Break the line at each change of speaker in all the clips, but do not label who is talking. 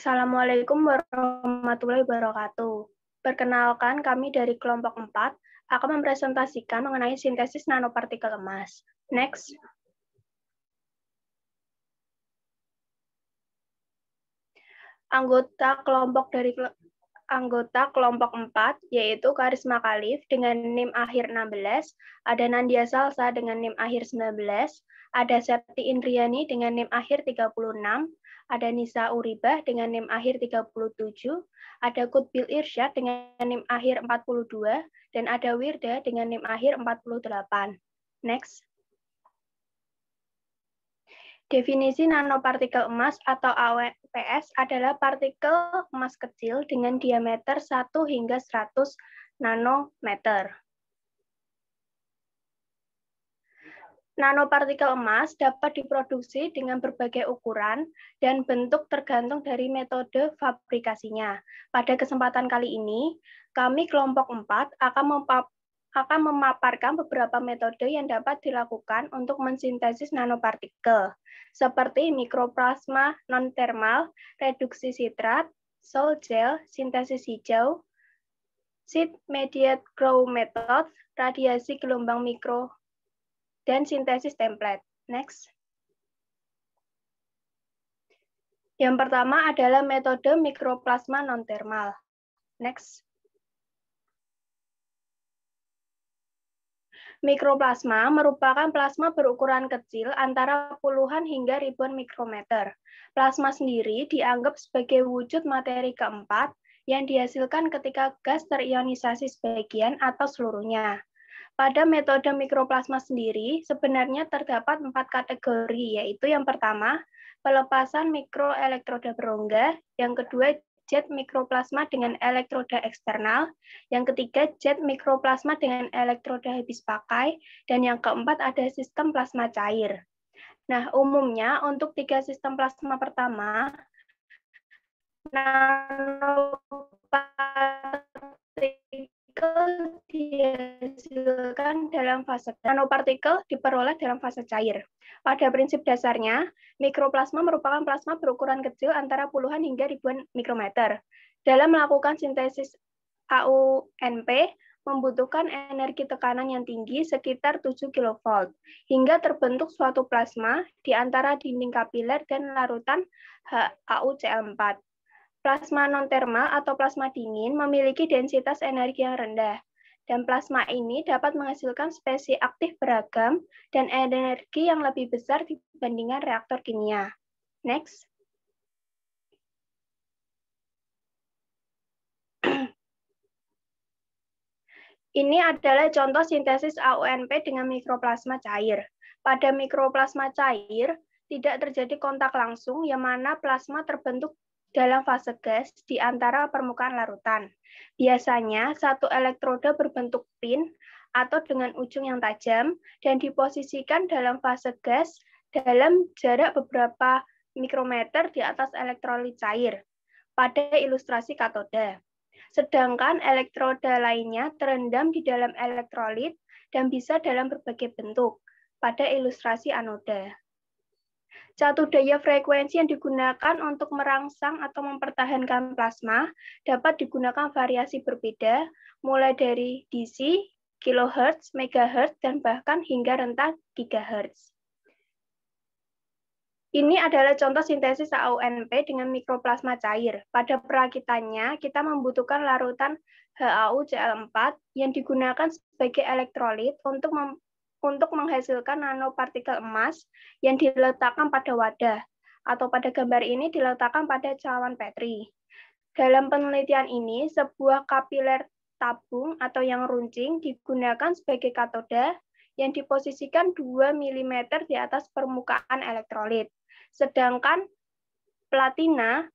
Assalamualaikum warahmatullahi wabarakatuh. Perkenalkan, kami dari kelompok 4 akan mempresentasikan mengenai sintesis nanopartikel emas. Next. Anggota kelompok 4 yaitu Karisma Khalif dengan NIM akhir 16, ada Nandia Salsa dengan NIM akhir 19, ada Septi Indriani dengan NIM akhir 36, ada Nisa Uribah dengan NIM akhir 37, ada Kutbil Irsyad dengan NIM akhir 42, dan ada Wirda dengan NIM akhir 48. Next. Definisi nanopartikel emas atau AWPS adalah partikel emas kecil dengan diameter 1 hingga 100 nanometer. Nanopartikel emas dapat diproduksi dengan berbagai ukuran dan bentuk tergantung dari metode fabrikasinya. Pada kesempatan kali ini, kami kelompok 4 akan memaparkan beberapa metode yang dapat dilakukan untuk mensintesis nanopartikel, seperti mikroplasma non-thermal, reduksi sitrat, sol gel, sintesis hijau, sheet mediate grow method, radiasi gelombang mikro, dan sintesis template. Next. Yang pertama adalah metode mikroplasma non-thermal. Next. Mikroplasma merupakan plasma berukuran kecil antara puluhan hingga ribuan mikrometer. Plasma sendiri dianggap sebagai wujud materi keempat yang dihasilkan ketika gas terionisasi sebagian atau seluruhnya. Pada metode mikroplasma sendiri, sebenarnya terdapat 4 kategori, yaitu yang pertama, pelepasan mikroelektroda berongga, yang kedua, jet mikroplasma dengan elektroda eksternal, yang ketiga, jet mikroplasma dengan elektroda habis pakai, dan yang keempat ada sistem plasma cair. Nah, umumnya untuk 3 sistem plasma pertama, dihasilkan dalam fase nanopartikel diperoleh dalam fase cair. Pada prinsip dasarnya, mikroplasma merupakan plasma berukuran kecil antara puluhan hingga ribuan mikrometer. Dalam melakukan sintesis AUNP, membutuhkan energi tekanan yang tinggi sekitar 7 kV, hingga terbentuk suatu plasma di antara dinding kapiler dan larutan HAUCl4. Plasma non-thermal atau plasma dingin memiliki densitas energi yang rendah, dan plasma ini dapat menghasilkan spesies aktif beragam dan energi yang lebih besar dibandingkan reaktor kimia. Next. Ini adalah contoh sintesis AUNP dengan mikroplasma cair. Pada mikroplasma cair, tidak terjadi kontak langsung yang mana plasma terbentuk dalam fase gas di antara permukaan larutan. Biasanya, satu elektroda berbentuk pin atau dengan ujung yang tajam dan diposisikan dalam fase gas dalam jarak beberapa mikrometer di atas elektrolit cair pada ilustrasi katoda. Sedangkan elektroda lainnya terendam di dalam elektrolit dan bisa dalam berbagai bentuk pada ilustrasi anoda. Satu daya frekuensi yang digunakan untuk merangsang atau mempertahankan plasma dapat digunakan variasi berbeda, mulai dari DC, kilohertz, megahertz, dan bahkan hingga rentang gigahertz. Ini adalah contoh sintesis AUNP dengan mikroplasma cair. Pada perakitannya, kita membutuhkan larutan HAUCl4 yang digunakan sebagai elektrolit untuk menghasilkan nanopartikel emas yang diletakkan pada wadah, atau pada gambar ini diletakkan pada cawan Petri. Dalam penelitian ini, sebuah kapiler tabung atau yang runcing digunakan sebagai katoda yang diposisikan 2 mm di atas permukaan elektrolit. Sedangkan platina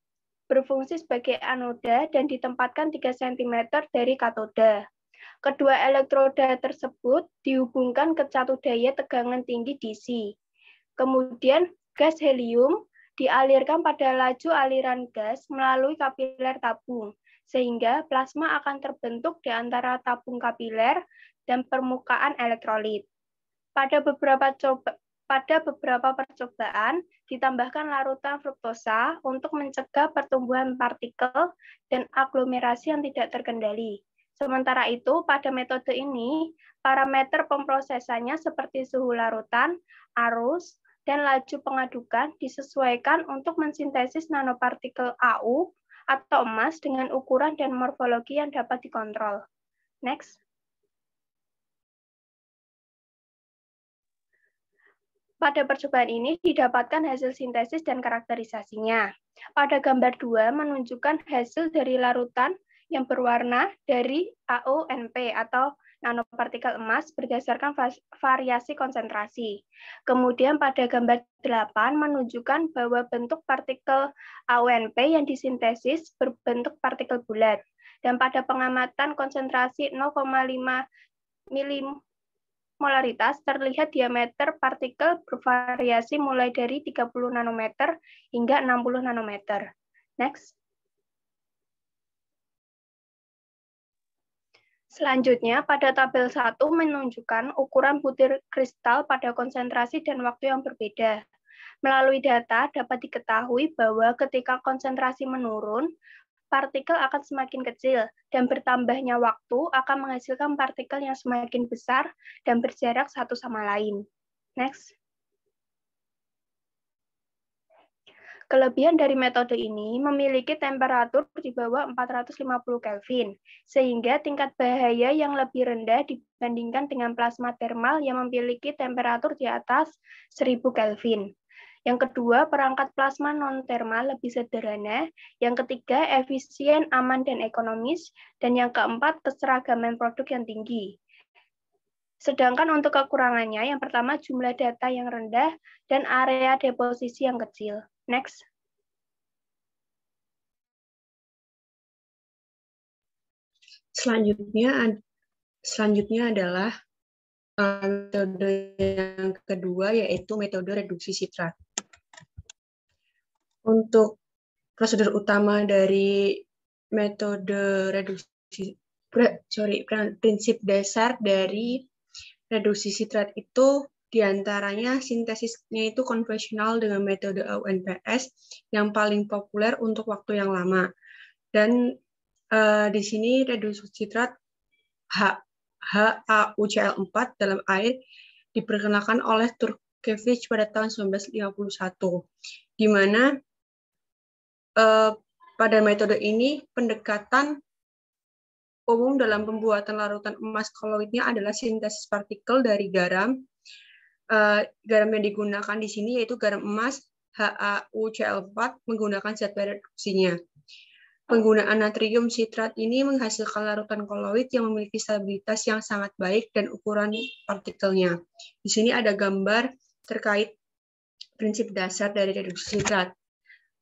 berfungsi sebagai anoda dan ditempatkan 3 cm dari katoda. Kedua elektroda tersebut dihubungkan ke satu daya tegangan tinggi DC. Kemudian gas helium dialirkan pada laju aliran gas melalui kapiler tabung, sehingga plasma akan terbentuk di antara tabung kapiler dan permukaan elektrolit. Pada beberapa pada beberapa percobaan ditambahkan larutan fruktosa untuk mencegah pertumbuhan partikel dan aglomerasi yang tidak terkendali. Sementara itu, pada metode ini, parameter pemrosesannya seperti suhu larutan, arus, dan laju pengadukan disesuaikan untuk mensintesis nanopartikel AU atau emas dengan ukuran dan morfologi yang dapat dikontrol. Next. Pada percobaan ini didapatkan hasil sintesis dan karakterisasinya. Pada gambar 2 menunjukkan hasil dari larutan yang berwarna dari AONP atau nanopartikel emas berdasarkan variasi konsentrasi. Kemudian pada gambar 8 menunjukkan bahwa bentuk partikel AONP yang disintesis berbentuk partikel bulat. Dan pada pengamatan konsentrasi 0,5 millimolaritas terlihat diameter partikel bervariasi mulai dari 30 nanometer hingga 60 nanometer. Next. Selanjutnya, pada tabel 1 menunjukkan ukuran butir kristal pada konsentrasi dan waktu yang berbeda. Melalui data dapat diketahui bahwa ketika konsentrasi menurun, partikel akan semakin kecil, dan bertambahnya waktu akan menghasilkan partikel yang semakin besar dan berjarak satu sama lain. Next. Kelebihan dari metode ini memiliki temperatur di bawah 450 Kelvin, sehingga tingkat bahaya yang lebih rendah dibandingkan dengan plasma thermal yang memiliki temperatur di atas 1000 Kelvin. Yang kedua, perangkat plasma non-thermal lebih sederhana. Yang ketiga, efisien, aman, dan ekonomis. Dan yang keempat, keseragaman produk yang tinggi. Sedangkan untuk kekurangannya, yang pertama jumlah data yang rendah dan area deposisi yang kecil. Next.
Selanjutnya adalah metode yang kedua, yaitu metode reduksi sitrat. Untuk prosedur utama dari metode prinsip dasar dari reduksi sitrat itu diantaranya sintesisnya itu konvensional dengan metode AUNPS yang paling populer untuk waktu yang lama. Dan di sini reduksi sitrat HAUCl4 dalam air diperkenalkan oleh Turkevich pada tahun 1951, di mana pada metode ini pendekatan umum dalam pembuatan larutan emas koloidnya adalah sintesis partikel dari garam. Garam yang digunakan di sini yaitu garam emas HaUCl4 menggunakan zat reduksinya. Penggunaan natrium sitrat ini menghasilkan larutan koloid yang memiliki stabilitas yang sangat baik dan ukuran partikelnya. Di sini ada gambar terkait prinsip dasar dari reduksi sitrat.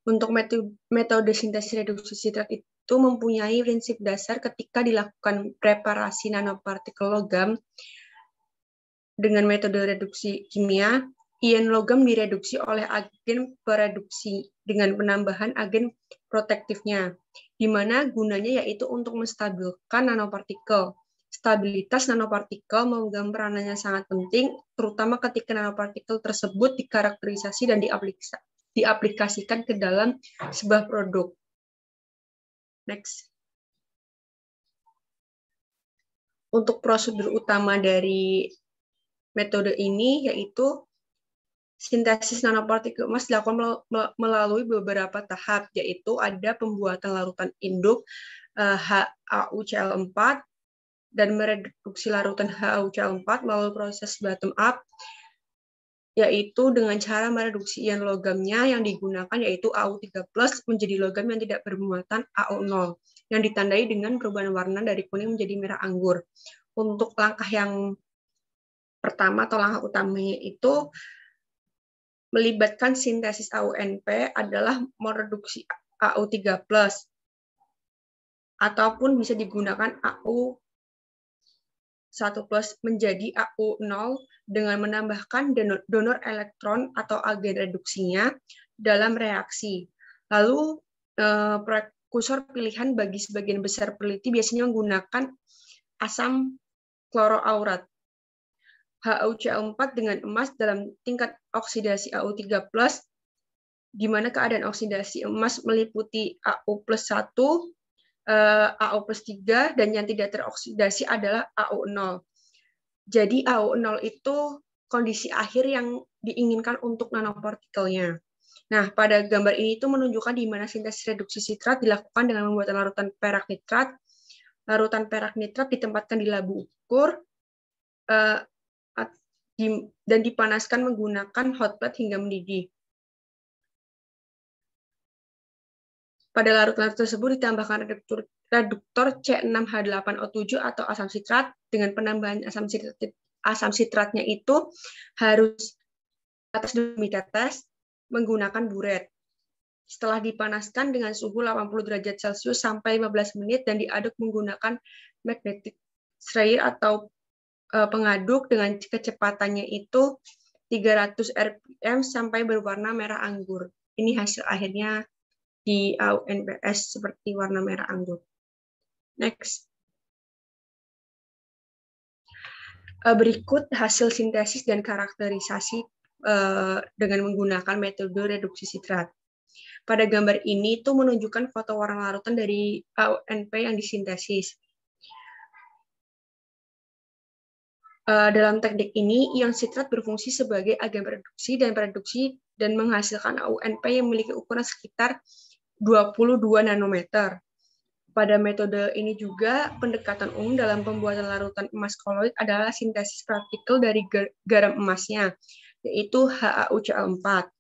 Untuk metode sintesis reduksi sitrat itu mempunyai prinsip dasar ketika dilakukan preparasi nanopartikel logam dengan metode reduksi kimia, ion logam direduksi oleh agen pereduksi dengan penambahan agen protektifnya, di mana gunanya yaitu untuk menstabilkan nanopartikel. Stabilitas nanopartikel memegang peranannya sangat penting, terutama ketika nanopartikel tersebut dikarakterisasi dan diaplikasikan ke dalam sebuah produk. Next. Untuk prosedur utama dari metode ini yaitu sintesis nanopartikel emas dilakukan melalui beberapa tahap, yaitu ada pembuatan larutan induk HaUCl4 dan mereduksi larutan HaUCl4 melalui proses bottom up, yaitu dengan cara mereduksi ion logamnya yang digunakan yaitu AU3+ menjadi logam yang tidak bermuatan AU0 yang ditandai dengan perubahan warna dari kuning menjadi merah anggur. Untuk langkah yang pertama atau langkah utamanya itu melibatkan sintesis AUNP adalah mereduksi AU3+ ataupun bisa digunakan AU1+ menjadi AU0 dengan menambahkan donor elektron atau agen reduksinya dalam reaksi. Lalu prekursor pilihan bagi sebagian besar peneliti biasanya menggunakan asam kloroaurat. HuCl4 dengan emas dalam tingkat oksidasi Au3+, di mana keadaan oksidasi emas meliputi Au plus 1, Au plus 3, dan yang tidak teroksidasi adalah Au0. Jadi Au0 itu kondisi akhir yang diinginkan untuk nanopartikelnya. Nah, pada gambar ini itu menunjukkan di mana sintesis reduksi sitrat dilakukan dengan membuat larutan perak nitrat. Larutan perak nitrat ditempatkan di labu ukur dan dipanaskan menggunakan hot plate hingga mendidih. Pada larut-larut tersebut ditambahkan reduktor C6H8O7 atau asam sitrat. Dengan penambahan asam sitratnya itu harus atas demi tetes menggunakan buret. Setelah dipanaskan dengan suhu 80 derajat Celcius sampai 15 menit dan diaduk menggunakan magnetic strainer atau pengaduk dengan kecepatannya itu 300 rpm sampai berwarna merah anggur. Ini hasil akhirnya di AuNPS seperti warna merah anggur. Next. Berikut hasil sintesis dan karakterisasi dengan menggunakan metode reduksi sitrat. Pada gambar ini itu menunjukkan foto warna larutan dari AuNP yang disintesis. Dalam teknik ini, ion sitrat berfungsi sebagai agen reduksi dan menghasilkan AuNP yang memiliki ukuran sekitar 22 nanometer. Pada metode ini juga, pendekatan umum dalam pembuatan larutan emas koloid adalah sintesis partikel dari garam emasnya, yaitu HaCl4.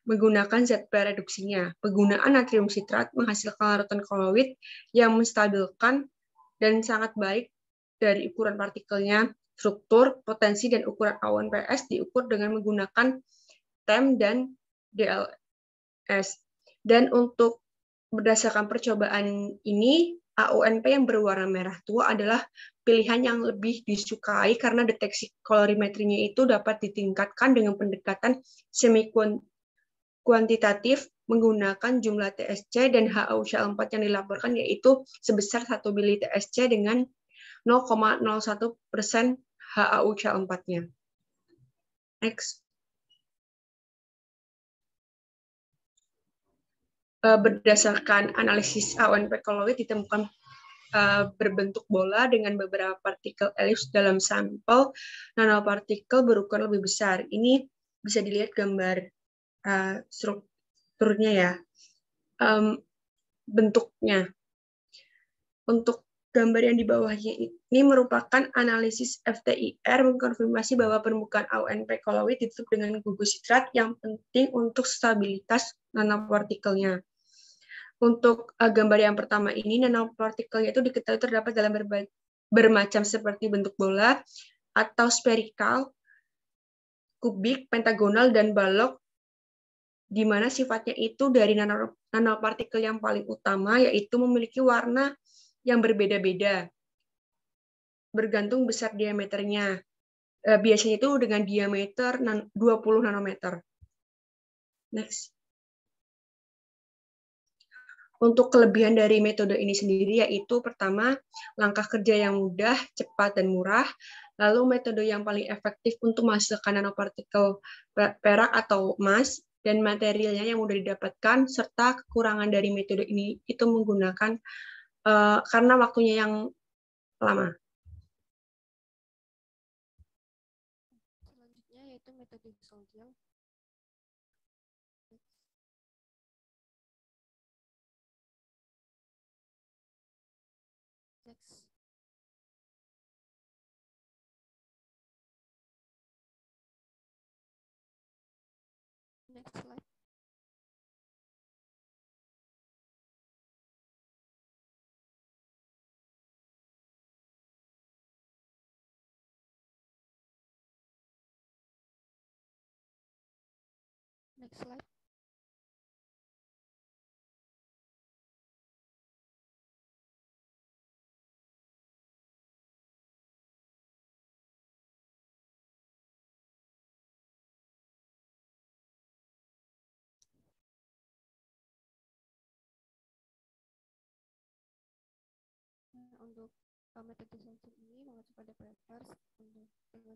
Menggunakan ZP reduksinya, penggunaan natrium sitrat menghasilkan larutan koloid yang menstabilkan dan sangat baik dari ukuran partikelnya, struktur, potensi, dan ukuran AuNPS diukur dengan menggunakan TEM dan DLS. Dan untuk berdasarkan percobaan ini, AuNP yang berwarna merah tua adalah pilihan yang lebih disukai karena deteksi kolorimetrinya itu dapat ditingkatkan dengan pendekatan semi-kuantitatif menggunakan jumlah TSC dan HaCl4 yang dilaporkan yaitu sebesar 1 mili TSC dengan 0,01% HaCl4-nya. Next. Berdasarkan analisis AuNP koloid ditemukan berbentuk bola dengan beberapa partikel elips dalam sampel nanopartikel berukuran lebih besar. Ini bisa dilihat gambar strukturnya ya. Bentuknya. Untuk gambar yang di bawahnya ini merupakan analisis FTIR mengkonfirmasi bahwa permukaan AuNP koloid ditutup dengan gugus sitrat yang penting untuk stabilitas nanopartikelnya. Untuk gambar yang pertama ini, nanopartikelnya itu diketahui terdapat dalam bermacam seperti bentuk bola atau spherical, kubik, pentagonal, dan balok, di mana sifatnya itu dari nanopartikel yang paling utama, yaitu memiliki warna yang berbeda-beda, bergantung besar diameternya. Biasanya itu dengan diameter 20 nanometer. Next. Untuk kelebihan dari metode ini sendiri yaitu pertama, langkah kerja yang mudah, cepat, dan murah. Lalu metode yang paling efektif untuk menghasilkan nanopartikel perak atau emas, dan materialnya yang mudah didapatkan, serta kekurangan dari metode ini itu menggunakan karena waktunya yang lama.
Selanjutnya yaitu metode Soldier. Next. Next slide. Next slide. Untuk metode Soldier ini mengacu pada papers dengan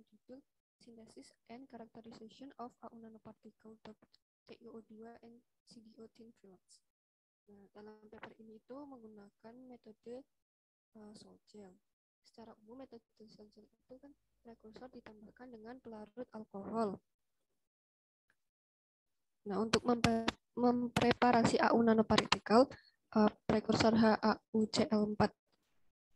berjudul Synthesis and Characterization of AU Nanoparticle TiO2 and CDO Thin Films. Nah, dalam paper ini itu menggunakan metode soil gel. Secara umum metode soil gel itu kan prekursor ditambahkan dengan pelarut alkohol. Nah, untuk mempreparasi AU nanopartikel, prekursor HAUCl4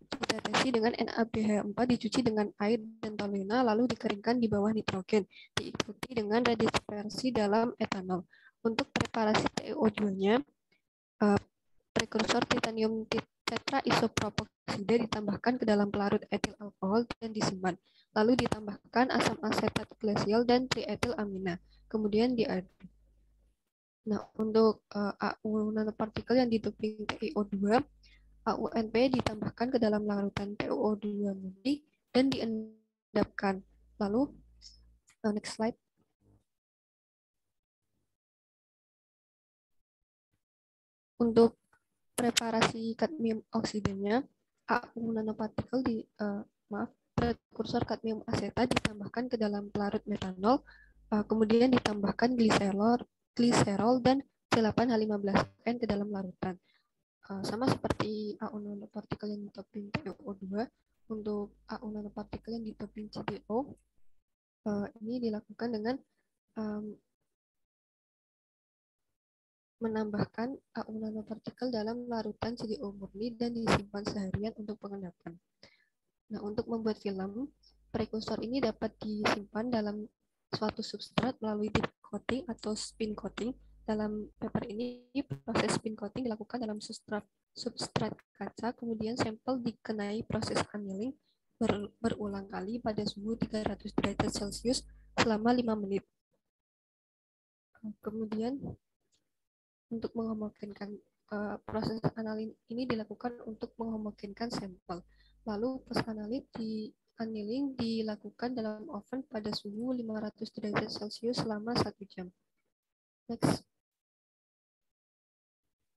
ditetesi dengan NaBH4, dicuci dengan air dan toluena, lalu dikeringkan di bawah nitrogen, diikuti dengan redispersi dalam etanol. Untuk preparasi TiO2-nya, prekursor titanium tetraisopropoksida ditambahkan ke dalam pelarut etil alkohol dan disimpan. Lalu ditambahkan asam asetat glasial dan trietilamina, kemudian diaduk. Nah, untuk AU nanopartikel yang didoping TiO2, AUNP ditambahkan ke dalam larutan TiO2 murni dan diendapkan. Lalu, next slide. Untuk preparasi kadmium oksidanya, AU nanopartikel prekursor kadmium asetat ditambahkan ke dalam pelarut metanol, kemudian ditambahkan gliserol dan C8H15N ke dalam larutan. Sama seperti AU nanopartikel yang ditoping TiO2, untuk AU nanopartikel yang ditoping CDO, ini dilakukan dengan menambahkan AU nanopartikel dalam larutan CDO murni dan disimpan seharian untuk pengendapan. Nah, untuk membuat film, prekursor ini dapat disimpan dalam suatu substrat melalui dip coating atau spin coating. Dalam paper ini, proses spin coating dilakukan dalam substrat kaca, kemudian sampel dikenai proses annealing berulang kali pada suhu 300 derajat Celcius selama 5 menit. Kemudian, untuk menghomogenkan proses annealing ini dilakukan untuk menghomogenkan sampel. Lalu post annealing dilakukan dalam oven pada suhu 500 derajat Celcius selama 1 jam. Next.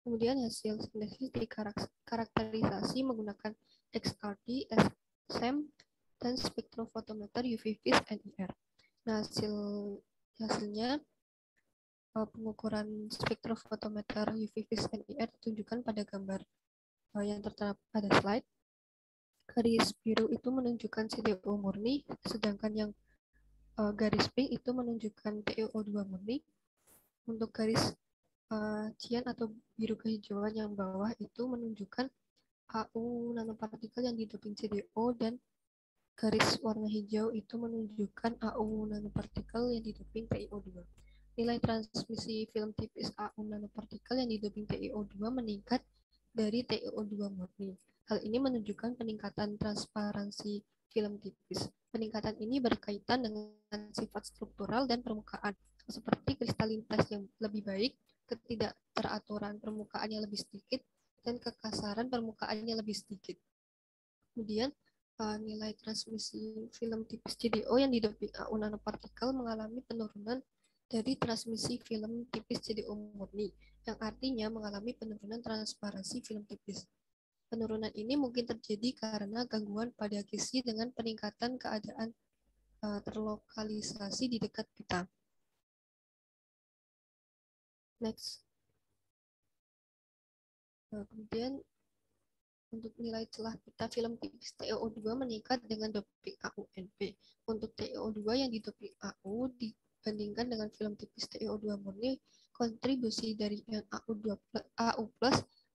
Kemudian hasil sintesis dikarakterisasi menggunakan XRD, SEM, dan spektrofotometer UV-Vis NIR. Nah, hasilnya pengukuran spektrofotometer UV-Vis NIR ditunjukkan pada gambar yang tertera pada slide. Garis biru itu menunjukkan CDO murni, sedangkan yang garis pink itu menunjukkan TiO2 murni. Untuk garis cian atau biru kehijauan yang bawah itu menunjukkan AU nanopartikel yang didoping CDO, dan garis warna hijau itu menunjukkan AU nanopartikel yang didoping TiO2. Nilai transmisi film tipis AU nanopartikel yang didoping TiO2 meningkat dari TiO2 murni. Hal ini menunjukkan peningkatan transparansi film tipis. Peningkatan ini berkaitan dengan sifat struktural dan permukaan, seperti kristalinitas yang lebih baik, ketidakteraturan permukaannya lebih sedikit, dan kekasaran permukaannya lebih sedikit. Kemudian, nilai transmisi film tipis CDO yang didoping AU nanopartikel mengalami penurunan dari transmisi film tipis CDO murni, yang artinya mengalami penurunan transparansi film tipis. Penurunan ini mungkin terjadi karena gangguan pada gizi dengan peningkatan keadaan terlokalisasi di dekat pita. Next. Kemudian untuk nilai celah pita film tipis TiO2 meningkat dengan doping AUNP. Untuk TiO2 yang didoping AU dibandingkan dengan film tipis TiO2 murni, kontribusi dari ion AU+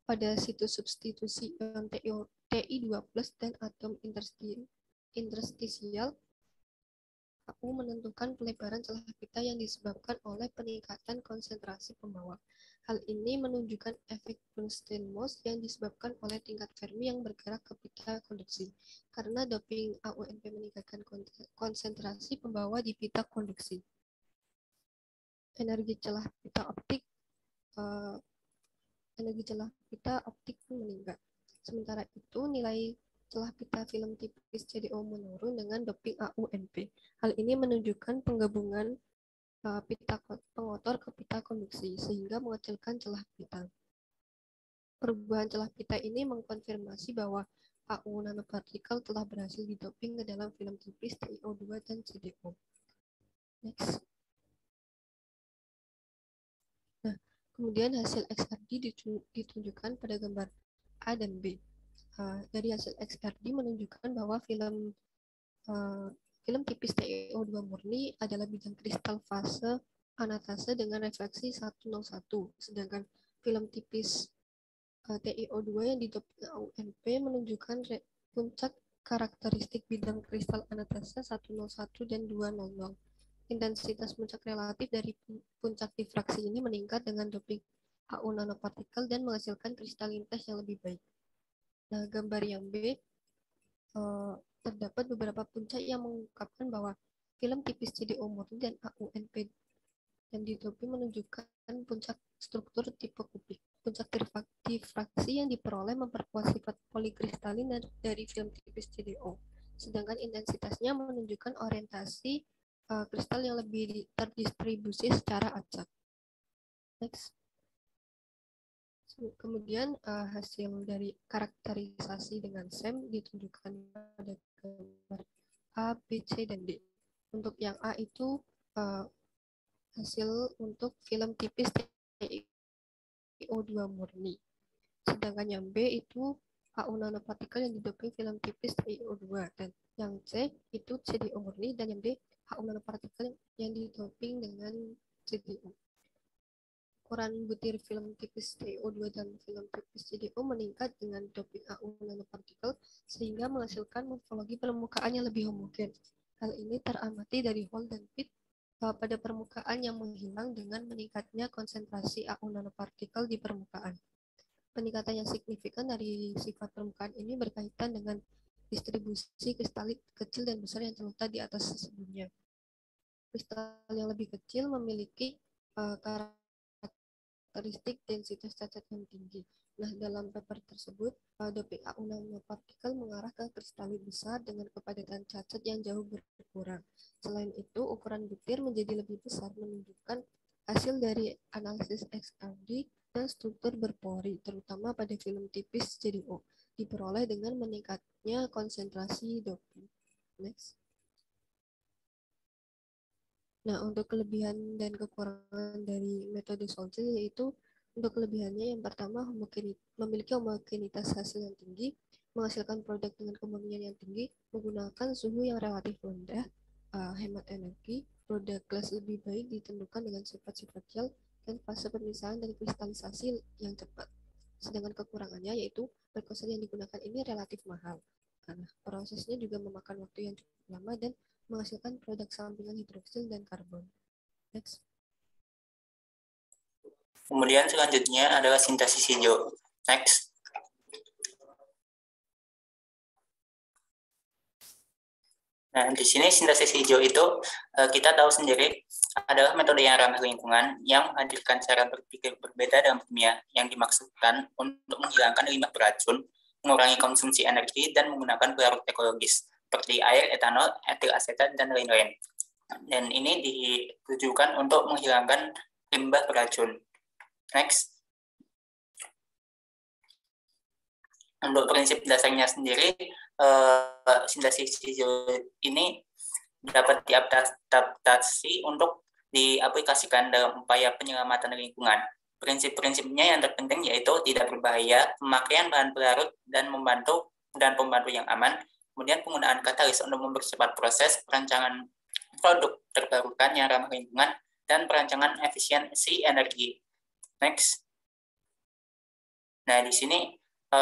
pada situs substitusi ion Ti2+ dan atom interstisial AU menentukan pelebaran celah pita yang disebabkan oleh peningkatan konsentrasi pembawa. Hal ini menunjukkan efek Bernstein-Mohs yang disebabkan oleh tingkat Fermi yang bergerak ke pita konduksi. Karena doping AUNP meningkatkan konsentrasi pembawa di pita konduksi. Energi celah pita optik pun meningkat. Sementara itu, nilai celah pita film tipis CDO menurun dengan doping AUNP. Hal ini menunjukkan penggabungan pita pengotor ke pita konduksi, sehingga mengecilkan celah pita. Perubahan celah pita ini mengkonfirmasi bahwa AU nanopartikel telah berhasil didoping ke dalam film tipis TiO2 dan CDO. Next. Nah, kemudian hasil XRD ditunjukkan pada gambar A dan B. Dari hasil XRD menunjukkan bahwa film tipis TiO2 murni adalah bidang kristal fase anatase dengan refleksi 101, sedangkan film tipis TiO2 yang didoping AuNP menunjukkan puncak karakteristik bidang kristal anatase 101 dan 200. Intensitas puncak relatif dari puncak difraksi ini meningkat dengan doping AU nanopartikel dan menghasilkan kristalinitas yang lebih baik. Nah, gambar yang B terdapat beberapa puncak yang mengungkapkan bahwa film tipis CDO murni dan AuNP yang didoping menunjukkan puncak struktur tipe kubik. Puncak difraksi yang diperoleh memperkuat sifat polikristalin dari film tipis CDO, sedangkan intensitasnya menunjukkan orientasi kristal yang lebih terdistribusi secara acak. Next. Kemudian hasil dari karakterisasi dengan SEM ditunjukkan pada gambar A, B, C, dan D. Untuk yang A itu hasil untuk film tipis TiO2 murni. Sedangkan yang B itu AU nanopartikel yang didoping film tipis TiO2. Dan yang C itu CDO murni, dan yang D AU nanopartikel yang didoping dengan CDO. Ukuran butir film tipis TiO2 dan film tipis CDO meningkat dengan doping AU nanopartikel sehingga menghasilkan morfologi permukaan yang lebih homogen. Hal ini teramati dari hole dan pit pada permukaan yang menghilang dengan meningkatnya konsentrasi AU nanopartikel di permukaan. Peningkatan yang signifikan dari sifat permukaan ini berkaitan dengan distribusi kristalit kecil dan besar yang terletak di atas sebelumnya. Kristal yang lebih kecil memiliki karakteristik densitas cacat yang tinggi. Nah, dalam paper tersebut, doping AU nanopartikel mengarah ke kristalit besar dengan kepadatan cacat yang jauh berkurang. Selain itu, ukuran butir menjadi lebih besar menunjukkan hasil dari analisis XRD dan struktur berpori, terutama pada film tipis CDO, diperoleh dengan meningkatnya konsentrasi doping. Next. Nah, untuk kelebihan dan kekurangan dari metode Solzel yaitu untuk kelebihannya yang pertama memiliki homogenitas hasil yang tinggi, menghasilkan produk dengan kemurnian yang tinggi, menggunakan suhu yang relatif rendah, hemat energi, produk kelas lebih baik ditentukan dengan sifat-sifat gel dan fase pemisahan dan kristalisasi yang cepat. Sedangkan kekurangannya yaitu precursor yang digunakan ini relatif mahal. Karena prosesnya juga memakan waktu yang cukup lama dan menghasilkan produk sampingan hidroksil dan karbon. Next.
Kemudian selanjutnya adalah sintesis hijau. Next. Nah, di sini sintesis hijau itu kita tahu sendiri adalah metode yang ramah lingkungan yang menghadirkan cara berpikir berbeda dalam kimia yang dimaksudkan untuk menghilangkan limbah beracun, mengurangi konsumsi energi, dan menggunakan pelarut ekologis seperti air, etanol, etil asetat, dan lain-lain. Dan ini ditujukan untuk menghilangkan limbah beracun. Next. Untuk prinsip dasarnya sendiri, sintesis hijau ini dapat diadaptasi untuk diaplikasikan dalam upaya penyelamatan lingkungan. Prinsip-prinsipnya yang terpenting yaitu tidak berbahaya, pemakaian bahan pelarut dan pembantu yang aman, kemudian penggunaan katalis untuk mempercepat proses perancangan produk terbarukan yang ramah lingkungan, dan perancangan efisiensi energi. Next. Nah, di sini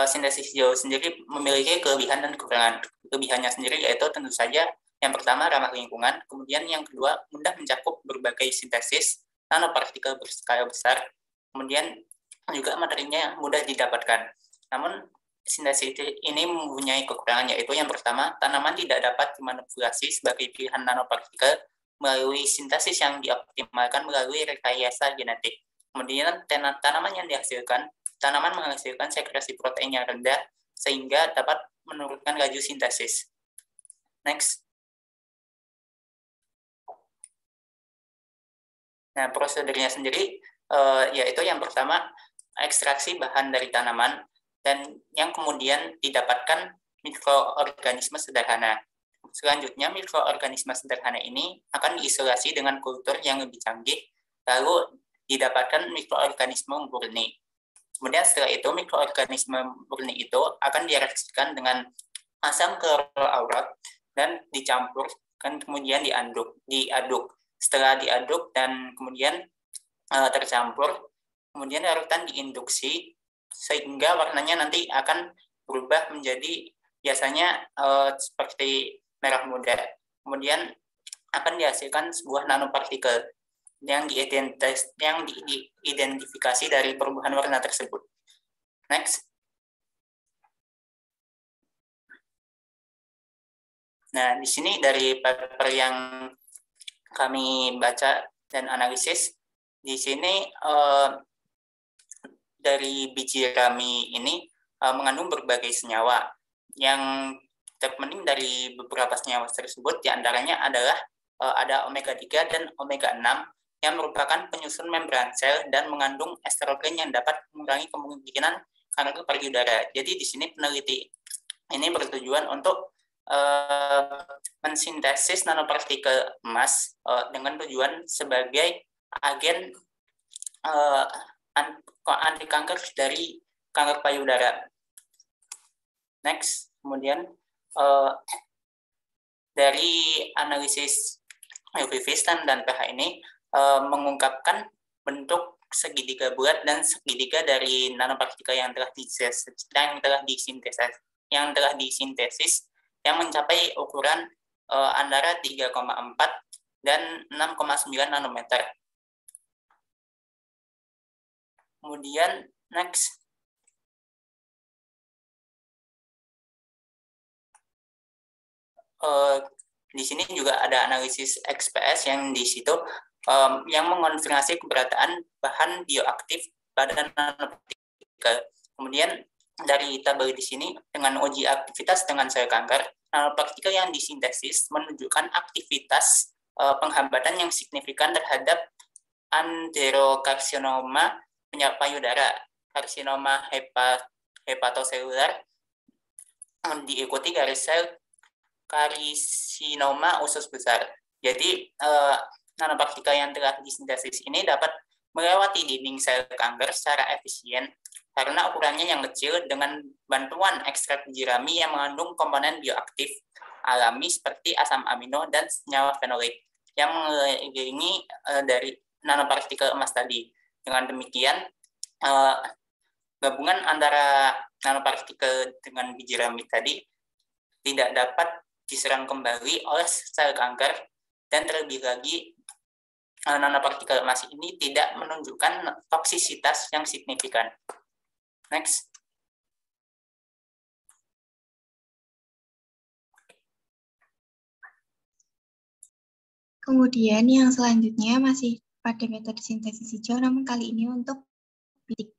sintesis hijau sendiri memiliki kelebihan dan kekurangan. Kelebihannya sendiri yaitu tentu saja yang pertama ramah lingkungan, kemudian yang kedua mudah mencakup berbagai sintesis nanopartikel berskala besar, kemudian juga materinya mudah didapatkan. Namun sintesis ini mempunyai kekurangan yaitu yang pertama tanaman tidak dapat dimanipulasi sebagai pilihan nanopartikel melalui sintesis yang dioptimalkan melalui rekayasa genetik. Kemudian tanaman menghasilkan sekresi protein yang rendah sehingga dapat menurunkan laju sintesis. Next. Nah, prosedurnya sendiri yaitu yang pertama ekstraksi bahan dari tanaman dan yang kemudian didapatkan mikroorganisme sederhana. Selanjutnya, mikroorganisme sederhana ini akan diisolasi dengan kultur yang lebih canggih, lalu didapatkan mikroorganisme murni. Kemudian setelah itu, mikroorganisme murni itu akan direaksikan dengan asam kloraurat dan dicampur, dan kemudian diaduk. Setelah diaduk dan kemudian tercampur, kemudian larutan diinduksi, sehingga warnanya nanti akan berubah menjadi biasanya seperti merah muda. Kemudian akan dihasilkan sebuah nanopartikel yang diidentifikasi dari perubahan warna tersebut. Next. Nah, di sini dari paper yang kami baca dan analisis, di sini dari biji rami ini mengandung berbagai senyawa. Yang terpenting dari beberapa senyawa tersebut diantaranya adalah ada omega 3 dan omega 6 yang merupakan penyusun membran sel dan mengandung estrogen yang dapat mengurangi kemungkinan kanker payudara. Jadi di sini peneliti ini bertujuan untuk mensintesis nanopartikel emas dengan tujuan sebagai agen anti kanker dari kanker payudara. Next, kemudian dari analisis UV visitan dan pH ini mengungkapkan bentuk segitiga bulat dan segitiga dari nanopartikel yang telah disintesis yang mencapai ukuran antara 3,4 dan 6,9 nanometer. Kemudian next, di sini juga ada analisis XPS yang di situ yang mengonfirmasi keberadaan bahan bioaktif pada nanopartikel. Kemudian dari tabel di sini dengan uji aktivitas dengan sel kanker, nanopartikel yang disintesis menunjukkan aktivitas penghambatan yang signifikan terhadap adenokarsinoma payudara, karsinoma hepatoselular, diikuti garis sel karsinoma usus besar. Jadi nanopartikel yang telah disintesis ini dapat melewati dinding sel kanker secara efisien karena ukurannya yang kecil dengan bantuan ekstrak biji rami yang mengandung komponen bioaktif alami seperti asam amino dan senyawa fenolik yang mengelilingi dari nanopartikel emas tadi. Dengan demikian, gabungan antara nanopartikel dengan biji rami tadi tidak dapat diserang kembali oleh sel kanker, dan terlebih lagi nanopartikel emas ini tidak menunjukkan toksisitas yang signifikan. Next.
Kemudian yang selanjutnya masih pada metode sintesis hijau, namun kali ini untuk bidik.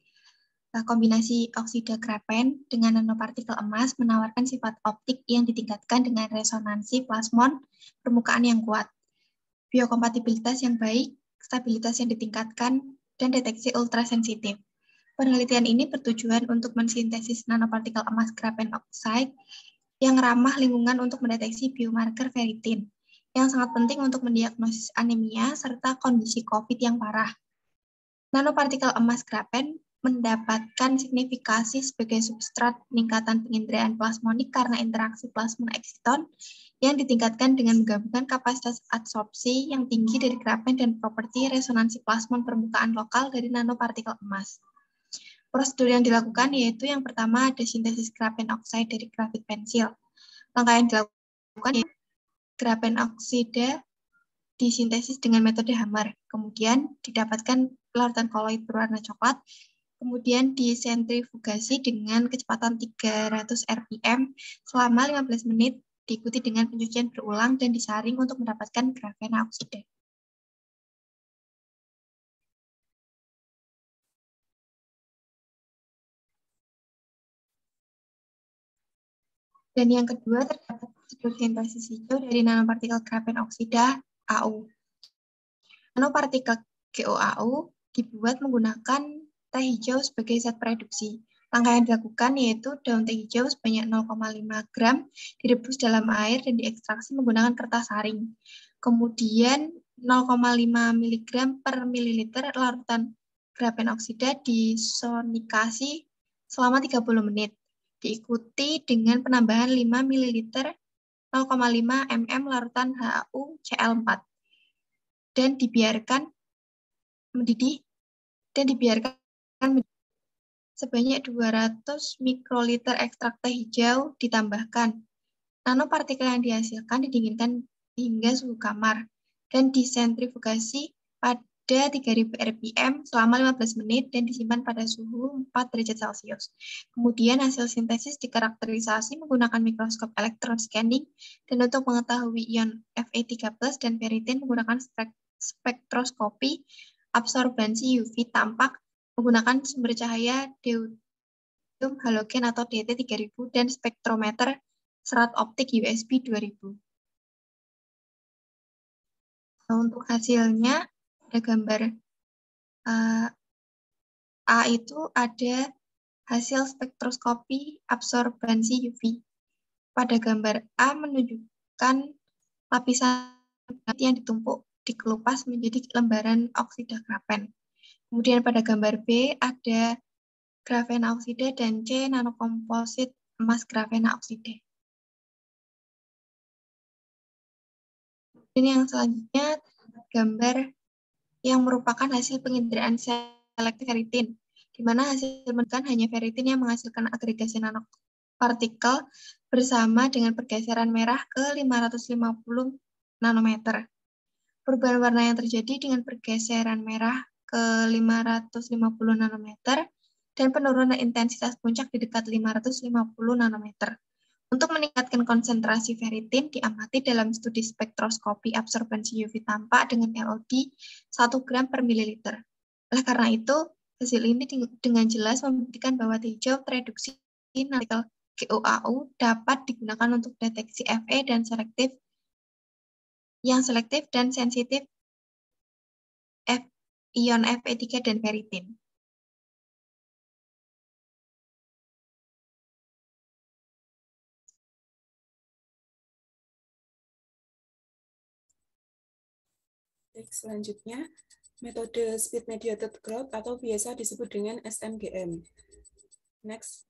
Kombinasi oksida grafen dengan nanopartikel emas menawarkan sifat optik yang ditingkatkan dengan resonansi plasmon permukaan yang kuat, biokompatibilitas yang baik, stabilitas yang ditingkatkan, dan deteksi ultrasensitif. Penelitian ini bertujuan untuk mensintesis nanopartikel emas grafen oxide yang ramah lingkungan untuk mendeteksi biomarker ferritin, yang sangat penting untuk mendiagnosis anemia serta kondisi COVID yang parah. Nanopartikel emas grafen mendapatkan signifikasi sebagai substrat peningkatan penginderaan plasmonik karena interaksi plasmon eksiton yang ditingkatkan dengan menggabungkan kapasitas adsorpsi yang tinggi dari grafen dan properti resonansi plasmon permukaan lokal dari nanopartikel emas. Prosedur yang dilakukan yaitu yang pertama ada sintesis grafen oxide dari grafit pensil. Langkah yang dilakukan yaitu grafen oksida disintesis dengan metode Hammer, kemudian didapatkan larutan koloid berwarna coklat, kemudian disentrifugasi dengan kecepatan 300 rpm selama 15 menit, diikuti dengan pencucian berulang dan disaring untuk mendapatkan grafena oksida. Dan yang kedua terdapat prosedur sintesis hijau dari nanopartikel grafen oksida AU. Nanopartikel GOAU dibuat menggunakan teh hijau sebagai zat produksi. Langkah yang dilakukan yaitu daun teh hijau sebanyak 0,5 gram direbus dalam air dan diekstraksi menggunakan kertas saring. Kemudian 0,5 mg per mililiter larutan grafen oksida disonikasi selama 30 menit. Diikuti dengan penambahan 5 ml 0,5 mm larutan HAU Cl4 dan dibiarkan mendidih dan dibiarkan sebanyak 200 mikroliter ekstrak teh hijau ditambahkan. Nanopartikel yang dihasilkan didinginkan hingga suhu kamar dan disentrifugasi pada 3000 rpm selama 15 menit dan disimpan pada suhu 4 derajat Celcius. Kemudian hasil sintesis dikarakterisasi menggunakan mikroskop elektron scanning dan untuk mengetahui ion Fe3+ dan ferritin menggunakan spektroskopi absorbansi UV tampak menggunakan sumber cahaya deuterium halogen atau DT3000 dan spektrometer serat optik USB 2000. Untuk hasilnya ada gambar A itu ada hasil spektroskopi absorbansi UV. Pada gambar A menunjukkan lapisan yang ditumpuk dikelupas menjadi lembaran oksida grafen. Kemudian pada gambar B ada grafena oksida dan C nanokomposit emas grafena oksida. Ini yang selanjutnya gambar yang merupakan hasil penginderaan selektif ferritin, di mana hasil menunjukkan hanya ferritin yang menghasilkan agregasi nanopartikel bersama dengan pergeseran merah ke 550 nanometer. Perubahan warna yang terjadi dengan pergeseran merah ke 550 nanometer dan penurunan intensitas puncak di dekat 550 nanometer. Untuk meningkatkan konsentrasi ferritin diamati dalam studi spektroskopi absorbansi UV tampak dengan LOD 1 gram per mililiter. Oleh karena itu, hasil ini dengan jelas membuktikan bahwa teh hijau tereduksi nanopartikel GOAU dapat digunakan untuk deteksi Fe dan selektif dan sensitif ion Fe3 dan ferritin.
Selanjutnya, metode speed mediated growth atau biasa disebut dengan SMGM. Next.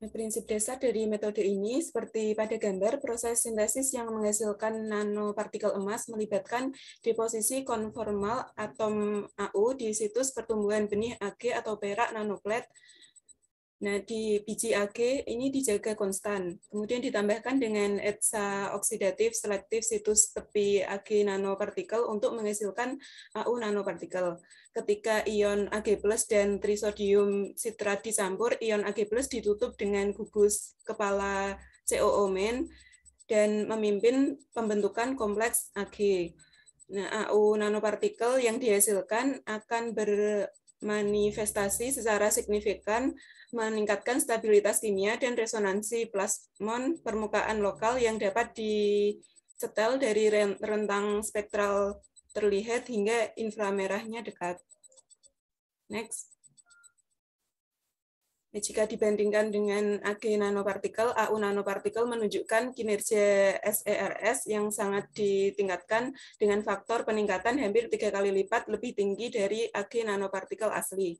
Prinsip dasar dari metode ini, seperti pada gambar, proses sintesis yang menghasilkan nanopartikel emas melibatkan deposisi konformal atom AU di situs pertumbuhan benih Ag atau perak nanoplet. Nah, di biji Ag ini dijaga konstan. Kemudian ditambahkan dengan etsa oksidatif selektif situs tepi Ag nanopartikel untuk menghasilkan AU nanopartikel. Ketika ion Ag+ dan trisodium sitrat dicampur, ion Ag+ ditutup dengan gugus kepala COO main dan memimpin pembentukan kompleks Ag. Nah, AU nanopartikel yang dihasilkan akan bermanifestasi secara signifikan meningkatkan stabilitas kimia dan resonansi plasmon permukaan lokal yang dapat disetel dari rentang spektral terlihat hingga inframerahnya dekat. Next. Jika dibandingkan dengan Ag nanopartikel, AU nanopartikel menunjukkan kinerja SERS yang sangat ditingkatkan dengan faktor peningkatan hampir 3 kali lipat lebih tinggi dari Ag nanopartikel asli.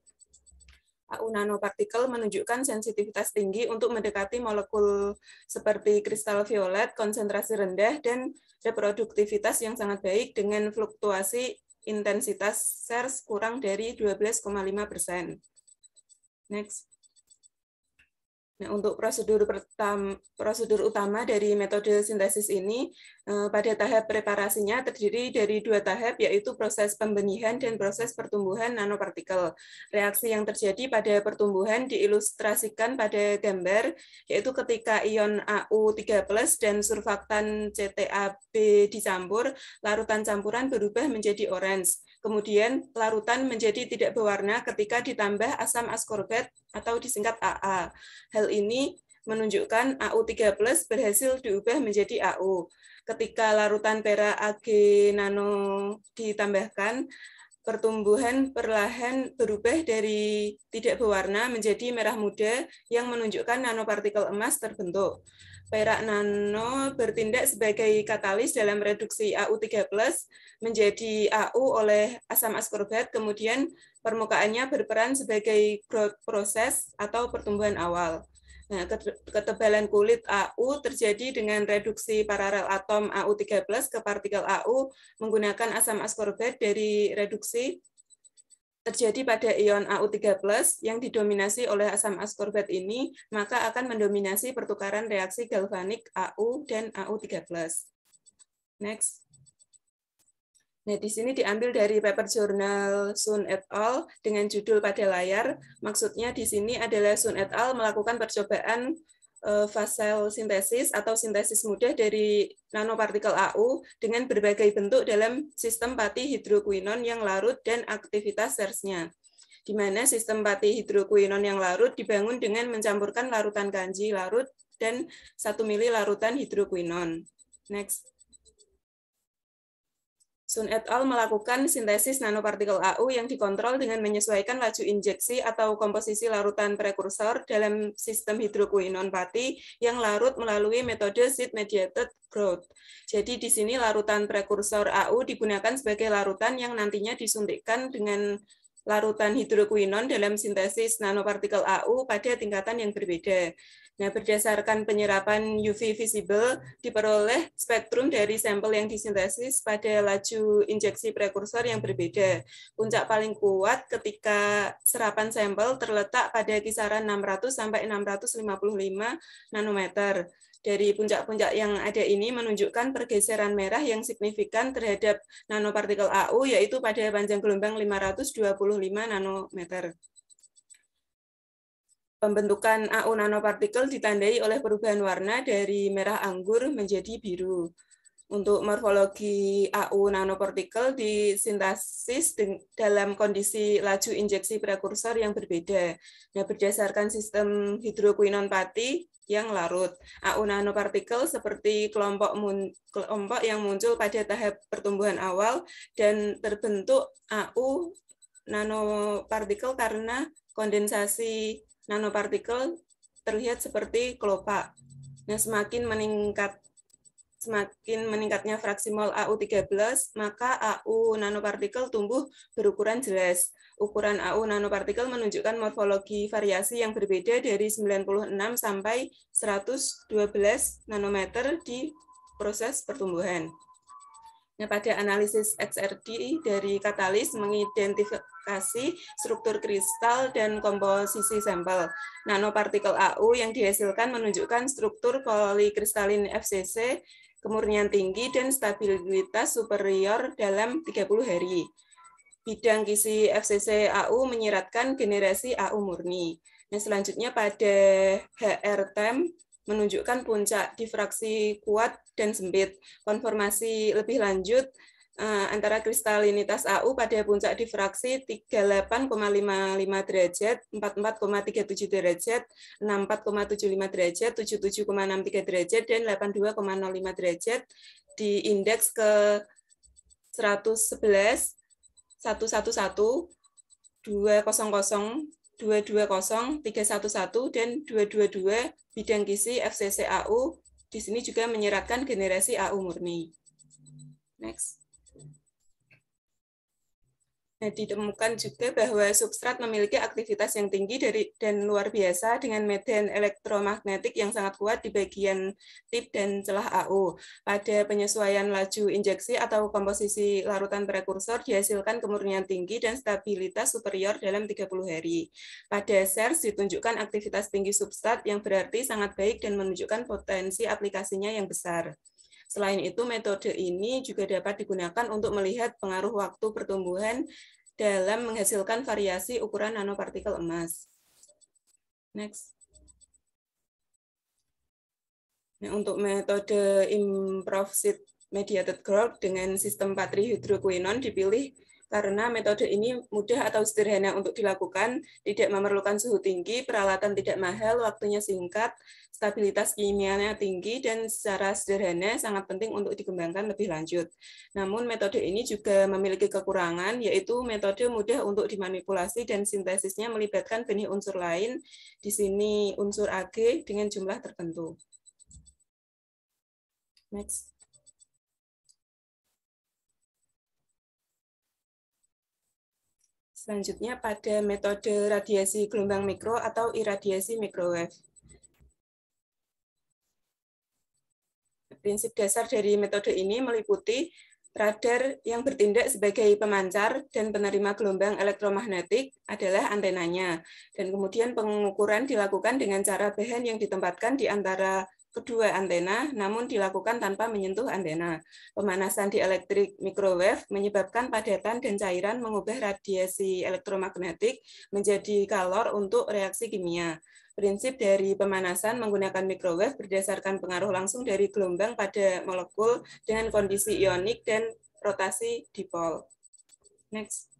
AU nanopartikel menunjukkan sensitivitas tinggi untuk mendekati molekul seperti kristal violet, konsentrasi rendah, dan reproduktivitas yang sangat baik dengan fluktuasi intensitas SERS kurang dari 12,5%. Next. Nah, untuk prosedur utama dari metode sintesis ini, pada tahap preparasinya terdiri dari 2 tahap, yaitu proses pembenihan dan proses pertumbuhan nanopartikel. Reaksi yang terjadi pada pertumbuhan diilustrasikan pada gambar, yaitu ketika ion AU3+ dan surfaktan CTAB dicampur, larutan campuran berubah menjadi orange. Kemudian larutan menjadi tidak berwarna ketika ditambah asam askorbat atau disingkat AA. Hal ini menunjukkan AU3+ berhasil diubah menjadi AU. Ketika larutan perak Ag nano ditambahkan, pertumbuhan perlahan berubah dari tidak berwarna menjadi merah muda yang menunjukkan nanopartikel emas terbentuk. Perak nano bertindak sebagai katalis dalam reduksi AU3+ menjadi AU oleh asam askorbat, kemudian permukaannya berperan sebagai growth process atau pertumbuhan awal. Nah, ketebalan kulit AU terjadi dengan reduksi paralel atom AU3+ ke partikel AU menggunakan asam askorbat dari reduksi terjadi pada ion AU3+ yang didominasi oleh asam askorbat ini, maka akan mendominasi pertukaran reaksi galvanik AU dan AU3+. Next. Nah, di sini diambil dari paper jurnal Sun et al. Dengan judul pada layar. Maksudnya di sini adalah Sun et al. Melakukan percobaan fase sintesis atau sintesis mudah dari nanopartikel AU dengan berbagai bentuk dalam sistem pati hidrokuinon yang larut dan aktivitas sersnya. Di mana sistem pati hidrokuinon yang larut dibangun dengan mencampurkan larutan kanji larut dan 1 mili larutan hidrokuinon. Next. Sun et al. Melakukan sintesis nanopartikel AU yang dikontrol dengan menyesuaikan laju injeksi atau komposisi larutan prekursor dalam sistem hidrokuinon pati yang larut melalui metode seed-mediated growth. Jadi di sini larutan prekursor AU digunakan sebagai larutan yang nantinya disuntikkan dengan larutan hidrokuinon dalam sintesis nanopartikel AU pada tingkatan yang berbeda. Nah, berdasarkan penyerapan UV visible, diperoleh spektrum dari sampel yang disintesis pada laju injeksi prekursor yang berbeda. Puncak paling kuat ketika serapan sampel terletak pada kisaran 600 sampai 655 nanometer. Dari puncak-puncak yang ada ini menunjukkan pergeseran merah yang signifikan terhadap nanopartikel AU, yaitu pada panjang gelombang 525 nanometer. Pembentukan AU nanopartikel ditandai oleh perubahan warna dari merah anggur menjadi biru. Untuk morfologi AU nanopartikel disintesis dalam kondisi laju injeksi prekursor yang berbeda. Nah, berdasarkan sistem hidrokuinon pati yang larut, AU nanopartikel seperti kelompok yang muncul pada tahap pertumbuhan awal dan terbentuk AU nanopartikel karena kondensasi nanopartikel terlihat seperti kelopak. Nah, semakin meningkatnya fraksi mol AU13, maka AU nanopartikel tumbuh berukuran jelas. Ukuran AU nanopartikel menunjukkan morfologi variasi yang berbeda dari 96 sampai 112 nanometer di proses pertumbuhan. Nah, pada analisis XRD dari katalis mengidentifikasi struktur kristal dan komposisi sampel. Nanopartikel AU yang dihasilkan menunjukkan struktur polikristalin FCC, kemurnian tinggi, dan stabilitas superior dalam 30 hari. Bidang kisi FCC AU menyiratkan generasi AU murni. Nah, selanjutnya pada HR-TEM menunjukkan puncak difraksi kuat dan sempit. Konformasi lebih lanjut antara kristalinitas AU pada puncak difraksi 38,55 derajat, 44,37 derajat, 64,75 derajat, 77,63 derajat, dan 82,05 derajat di indeks ke 111, 111, 200, 220, 311, dan 222 bidang kisi FCC AU di sini juga menyiratkan generasi AU murni. Next. Nah, ditemukan juga bahwa substrat memiliki aktivitas yang tinggi dan luar biasa dengan medan elektromagnetik yang sangat kuat di bagian tip dan celah AU. Pada penyesuaian laju injeksi atau komposisi larutan prekursor dihasilkan kemurnian tinggi dan stabilitas superior dalam 30 hari. Pada SERS ditunjukkan aktivitas tinggi substrat yang berarti sangat baik dan menunjukkan potensi aplikasinya yang besar. Selain itu, metode ini juga dapat digunakan untuk melihat pengaruh waktu pertumbuhan dalam menghasilkan variasi ukuran nanopartikel emas. Next. Nah, untuk metode improved seed mediated growth dengan sistem patri hidrokuinon dipilih karena metode ini mudah atau sederhana untuk dilakukan, tidak memerlukan suhu tinggi, peralatan tidak mahal, waktunya singkat, stabilitas kimianya tinggi, dan secara sederhana sangat penting untuk dikembangkan lebih lanjut. Namun metode ini juga memiliki kekurangan, yaitu metode mudah untuk dimanipulasi dan sintesisnya melibatkan benih unsur lain, di sini unsur Ag dengan jumlah tertentu. Next. Selanjutnya pada metode radiasi gelombang mikro atau iradiasi microwave. Prinsip dasar dari metode ini meliputi radar yang bertindak sebagai pemancar dan penerima gelombang elektromagnetik adalah antenanya. Dan kemudian pengukuran dilakukan dengan cara bahan yang ditempatkan di antara kedua antena, namun dilakukan tanpa menyentuh antena. Pemanasan di elektrik microwave menyebabkan padatan dan cairan mengubah radiasi elektromagnetik menjadi kalor untuk reaksi kimia. Prinsip dari pemanasan menggunakan microwave berdasarkan pengaruh langsung dari gelombang pada molekul dengan kondisi ionik dan rotasi dipol. Next.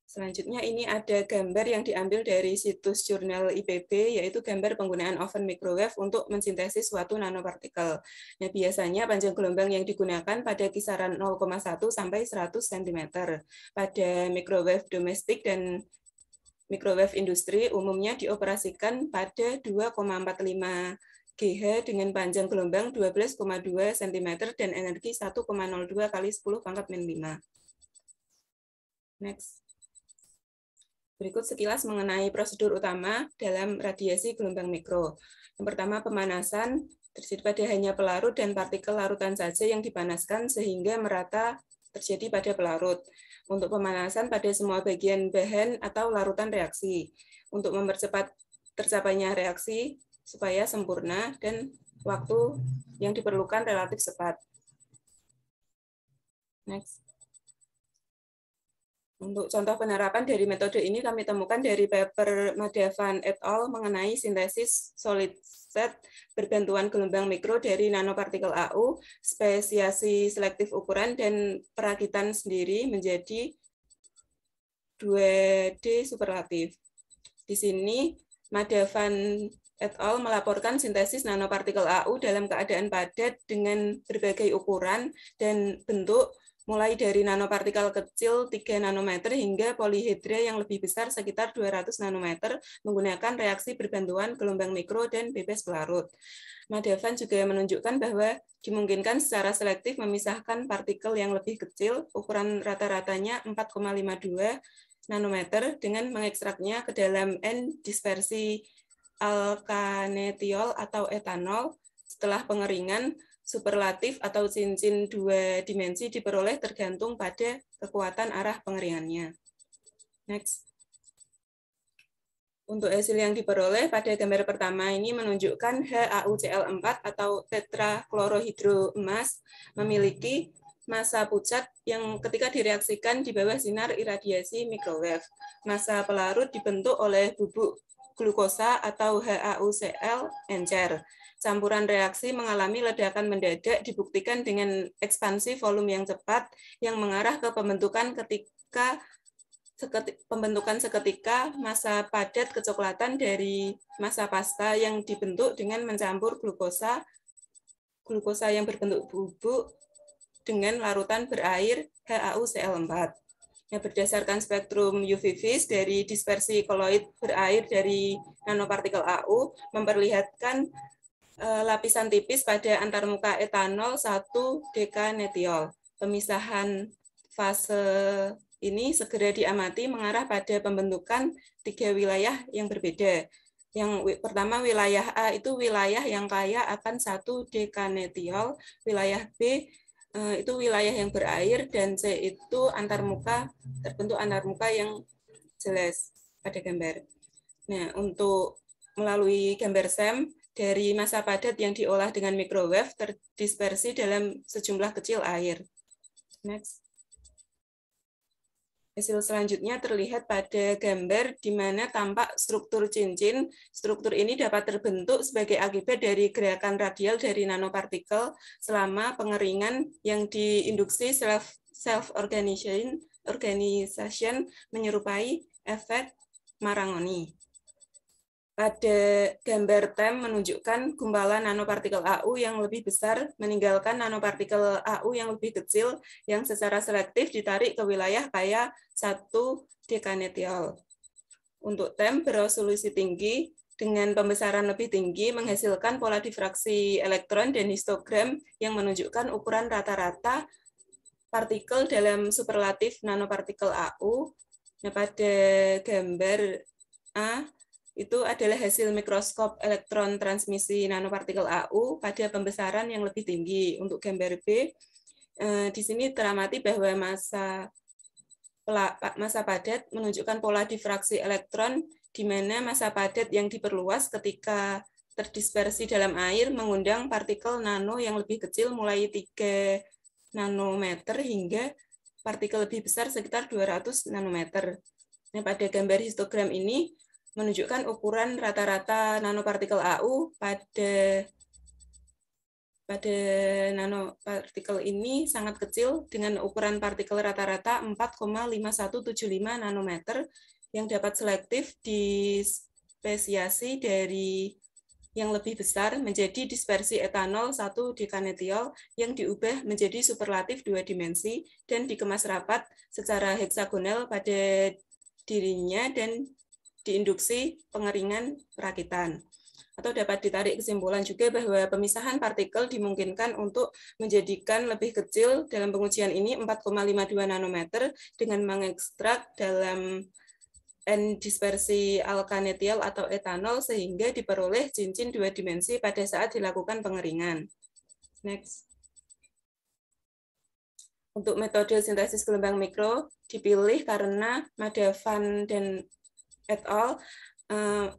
Selanjutnya ini ada gambar yang diambil dari situs jurnal IPB, yaitu gambar penggunaan oven microwave untuk mensintesis suatu nanopartikel. Nah, biasanya panjang gelombang yang digunakan pada kisaran 0,1 sampai 100 cm. Pada microwave domestik dan microwave industri umumnya dioperasikan pada 2,45 GH dengan panjang gelombang 12,2 cm dan energi 1,02 kali 10⁻⁵. Next. Berikut sekilas mengenai prosedur utama dalam radiasi gelombang mikro. Yang pertama, pemanasan terjadi pada hanya pelarut dan partikel larutan saja yang dipanaskan sehingga merata terjadi pada pelarut. Untuk pemanasan pada semua bagian bahan atau larutan reaksi. Untuk mempercepat tercapainya reaksi supaya sempurna dan waktu yang diperlukan relatif cepat. Next. Untuk contoh penerapan dari metode ini kami temukan dari paper Madhavan et al. Mengenai sintesis solid state berbantuan gelombang mikro dari nanopartikel AU, spesiasi selektif ukuran, dan perakitan sendiri menjadi 2D superlatif. Di sini Madhavan et al. Melaporkan sintesis nanopartikel AU dalam keadaan padat dengan berbagai ukuran dan bentuk, mulai dari nanopartikel kecil 3 nanometer hingga polihedra yang lebih besar sekitar 200 nanometer menggunakan reaksi berbantuan gelombang mikro dan bebas pelarut. Madhavan juga menunjukkan bahwa dimungkinkan secara selektif memisahkan partikel yang lebih kecil, ukuran rata-ratanya 4,52 nanometer, dengan mengekstraknya ke dalam N-dispersi alkanetiol atau etanol. Setelah pengeringan, superlatif atau cincin 2 dimensi diperoleh tergantung pada kekuatan arah pengeringannya. Next. Untuk hasil yang diperoleh pada gambar pertama ini menunjukkan HAUCl4 atau tetraklorohidro emas memiliki massa pucat yang ketika direaksikan di bawah sinar iradiasi microwave. Massa pelarut dibentuk oleh bubuk glukosa atau HAUCl encer. Campuran reaksi mengalami ledakan mendadak dibuktikan dengan ekspansi volume yang cepat yang mengarah ke pembentukan seketika massa padat kecoklatan dari massa pasta yang dibentuk dengan mencampur glukosa yang berbentuk bubuk dengan larutan berair HAUCl4. Yang berdasarkan spektrum UV vis dari dispersi koloid berair dari nanopartikel AU memperlihatkan lapisan tipis pada antarmuka etanol 1 dekanetiol. Pemisahan fase ini segera diamati mengarah pada pembentukan 3 wilayah yang berbeda. Yang pertama, wilayah A itu wilayah yang kaya akan 1 dekanetiol, wilayah B itu wilayah yang berair, dan C itu antarmuka, terbentuk antarmuka yang jelas pada gambar. Nah, untuk melalui gambar SEM, dari massa padat yang diolah dengan microwave terdispersi dalam sejumlah kecil air. Next. Hasil selanjutnya terlihat pada gambar di mana tampak struktur cincin. Struktur ini dapat terbentuk sebagai akibat dari gerakan radial dari nanopartikel selama pengeringan yang diinduksi self-organization menyerupai efek Marangoni. Pada gambar TEM menunjukkan gumpalan nanopartikel AU yang lebih besar meninggalkan nanopartikel AU yang lebih kecil yang secara selektif ditarik ke wilayah kaya 1 dekanetiol. Untuk TEM beresolusi tinggi dengan pembesaran lebih tinggi menghasilkan pola difraksi elektron dan histogram yang menunjukkan ukuran rata-rata partikel dalam superlatif nanopartikel AU. Nah, pada gambar A itu adalah hasil mikroskop elektron transmisi nanopartikel AU pada pembesaran yang lebih tinggi. Untuk gambar B, di sini teramati bahwa massa padat menunjukkan pola difraksi elektron, di mana massa padat yang diperluas ketika terdispersi dalam air mengundang partikel nano yang lebih kecil mulai 3 nanometer hingga partikel lebih besar sekitar 200 nanometer. Nah, pada gambar histogram ini menunjukkan ukuran rata-rata nanopartikel AU pada nanopartikel ini sangat kecil dengan ukuran partikel rata-rata 4,5175 nanometer yang dapat selektif dispesiasi dari yang lebih besar menjadi dispersi etanol 1 dekanetiol yang diubah menjadi superlatif 2 dimensi dan dikemas rapat secara heksagonal pada dirinya dan diinduksi pengeringan perakitan. Atau dapat ditarik kesimpulan juga bahwa pemisahan partikel dimungkinkan untuk menjadikan lebih kecil dalam pengujian ini 4,52 nanometer dengan mengekstrak dalam N-dispersi alkanetiol atau etanol sehingga diperoleh cincin 2 dimensi pada saat dilakukan pengeringan. Next. Untuk metode sintesis gelombang mikro dipilih karena Madhavan dan et al.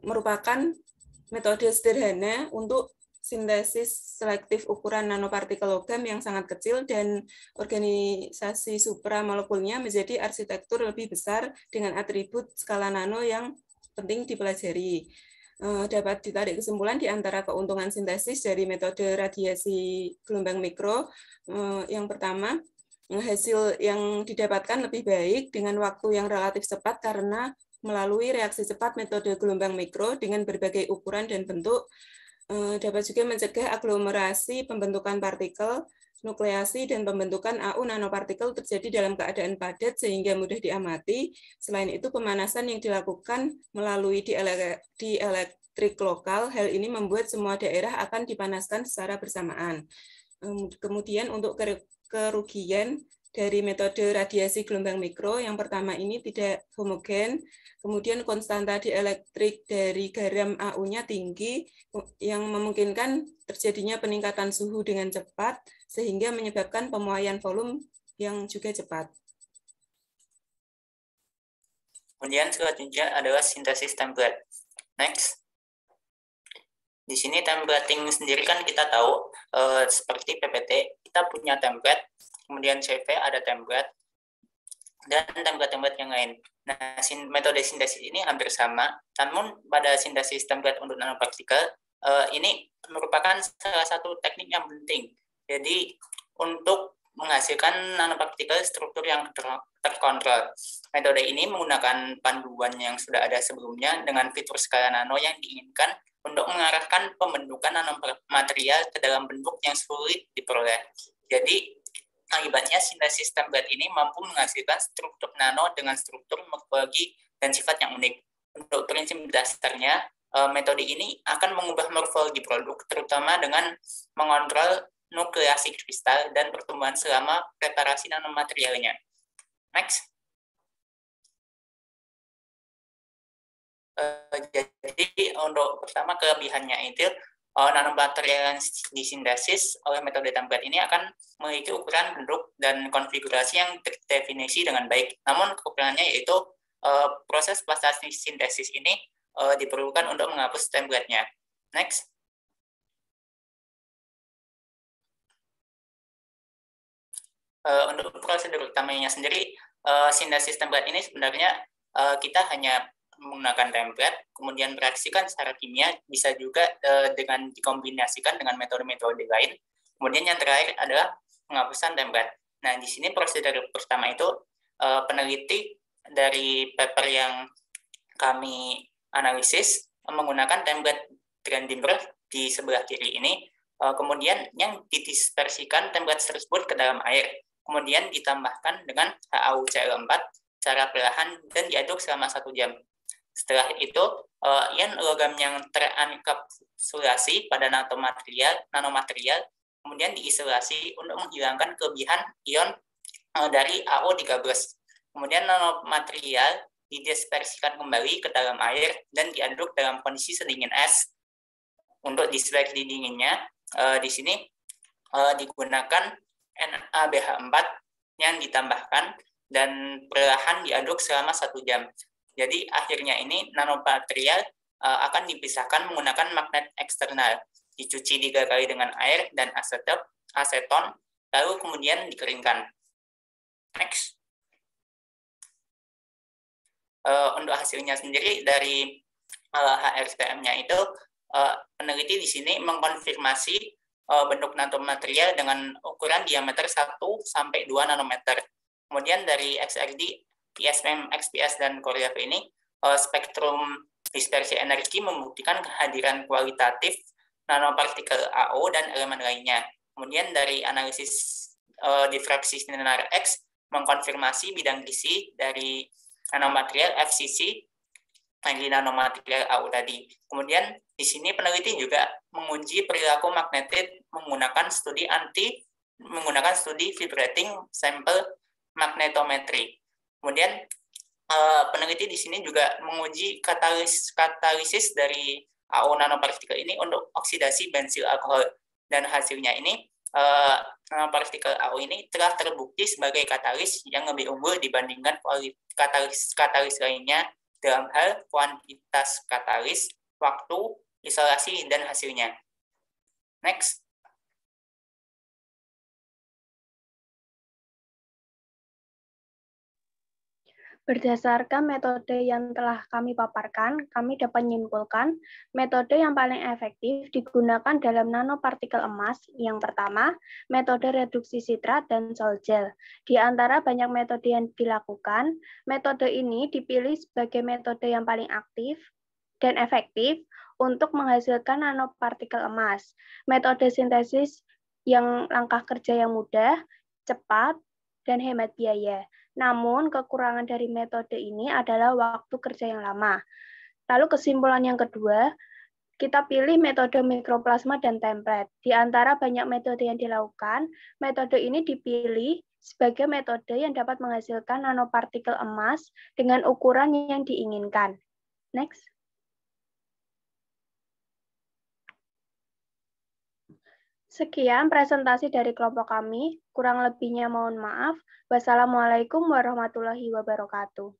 Merupakan metode sederhana untuk sintesis selektif ukuran nanopartikel logam yang sangat kecil dan organisasi supramolekulnya menjadi arsitektur lebih besar dengan atribut skala nano yang penting dipelajari. Dapat ditarik kesimpulan di antara keuntungan sintesis dari metode radiasi gelombang mikro. Yang pertama, hasil yang didapatkan lebih baik dengan waktu yang relatif cepat karena melalui reaksi cepat metode gelombang mikro dengan berbagai ukuran dan bentuk, dapat juga mencegah aglomerasi pembentukan partikel, nukleasi, dan pembentukan AU nanopartikel terjadi dalam keadaan padat sehingga mudah diamati. Selain itu, pemanasan yang dilakukan melalui dielektrik lokal, hal ini membuat semua daerah akan dipanaskan secara bersamaan. Kemudian untuk kerugian dari metode radiasi gelombang mikro, yang pertama ini tidak homogen, kemudian konstanta dielektrik dari garam AU-nya tinggi, yang memungkinkan terjadinya peningkatan suhu dengan cepat, sehingga menyebabkan pemuaian volume yang juga cepat.
Kemudian selanjutnya adalah sintesis template. Next. Di sini templating sendiri kan kita tahu, seperti PPT, kita punya template, kemudian CV ada template, dan template-template yang lain. Nah, metode sintesis ini hampir sama, namun pada sintesis template untuk nanopartikel, ini merupakan salah satu teknik yang penting. Jadi, untuk menghasilkan nanopartikel struktur yang terkontrol. Metode ini menggunakan panduan yang sudah ada sebelumnya dengan fitur skala nano yang diinginkan untuk mengarahkan pembentukan nanomaterial ke dalam bentuk yang sulit diperoleh. Jadi, akibatnya sintesis template ini mampu menghasilkan struktur nano dengan struktur morfologi dan sifat yang unik. Untuk prinsip dasarnya, metode ini akan mengubah morfologi produk, terutama dengan mengontrol nukleasi kristal dan pertumbuhan selama preparasi nanomaterialnya. Next. Jadi untuk pertama kelebihannya itu, nanomaterial yang disintesis oleh metode template ini akan memiliki ukuran, bentuk, dan konfigurasi yang terdefinisi dengan baik. Namun kekurangannya yaitu proses plastik sintesis ini diperlukan untuk menghapus template-nya. Next. Untuk prosedur utamanya sendiri, sintesis template ini sebenarnya kita hanya menggunakan template, kemudian bereaksikan secara kimia, bisa juga dengan dikombinasikan dengan metode-metode lain. Kemudian yang terakhir adalah penghapusan template. Nah, di sini prosedur pertama itu peneliti dari paper yang kami analisis menggunakan template Trendelenburg di sebelah kiri ini, kemudian yang didispersikan template tersebut ke dalam air, kemudian ditambahkan dengan HAUCl4 secara perlahan dan diaduk selama 1 jam. Setelah itu, ion logam yang terenkapsulasi pada nanomaterial kemudian diisolasi untuk menghilangkan kelebihan ion dari AO13. Kemudian nanomaterial didispersikan kembali ke dalam air dan diaduk dalam kondisi sedingin es. Untuk dispersi dinginnya, di sini digunakan NaBH4 yang ditambahkan dan perlahan diaduk selama 1 jam. Jadi akhirnya ini nanomaterial akan dipisahkan menggunakan magnet eksternal, dicuci 3 kali dengan air dan aseton, lalu kemudian dikeringkan. Next. Untuk hasilnya sendiri dari HRTM-nya itu, peneliti di sini mengkonfirmasi bentuk nanomaterial dengan ukuran diameter 1 sampai 2 nanometer. Kemudian dari XRD, ISM, XPS, dan Korea ini, spektrum dispersi energi membuktikan kehadiran kualitatif nanopartikel AO dan elemen lainnya. Kemudian dari analisis difraksi sinar X mengkonfirmasi bidang gizi dari nanomaterial FCC dari nanomaterial AO tadi. Kemudian di sini peneliti juga menguji perilaku magnetit menggunakan studi vibrating sample magnetometri. Kemudian peneliti di sini juga menguji katalisis dari AO nanopartikel ini untuk oksidasi bensil alkohol, dan hasilnya ini nanopartikel AO ini telah terbukti sebagai katalis yang lebih unggul dibandingkan katalis lainnya dalam hal kuantitas katalis, waktu, isolasi, dan hasilnya. Next.
Berdasarkan metode yang telah kami paparkan, kami dapat menyimpulkan metode yang paling efektif digunakan dalam nanopartikel emas. Yang pertama, metode reduksi sitrat dan sol gel. Di antara banyak metode yang dilakukan, metode ini dipilih sebagai metode yang paling aktif dan efektif untuk menghasilkan nanopartikel emas. Metode sintesis yang langkah kerja yang mudah, cepat, dan hemat biaya. Namun, kekurangan dari metode ini adalah waktu kerja yang lama. Lalu kesimpulan yang kedua, kita pilih metode mikroplasma dan template. Di antara banyak metode yang dilakukan, metode ini dipilih sebagai metode yang dapat menghasilkan nanopartikel emas dengan ukuran yang diinginkan. Next. Sekian presentasi dari kelompok kami. Kurang lebihnya mohon maaf. Wassalamualaikum warahmatullahi wabarakatuh.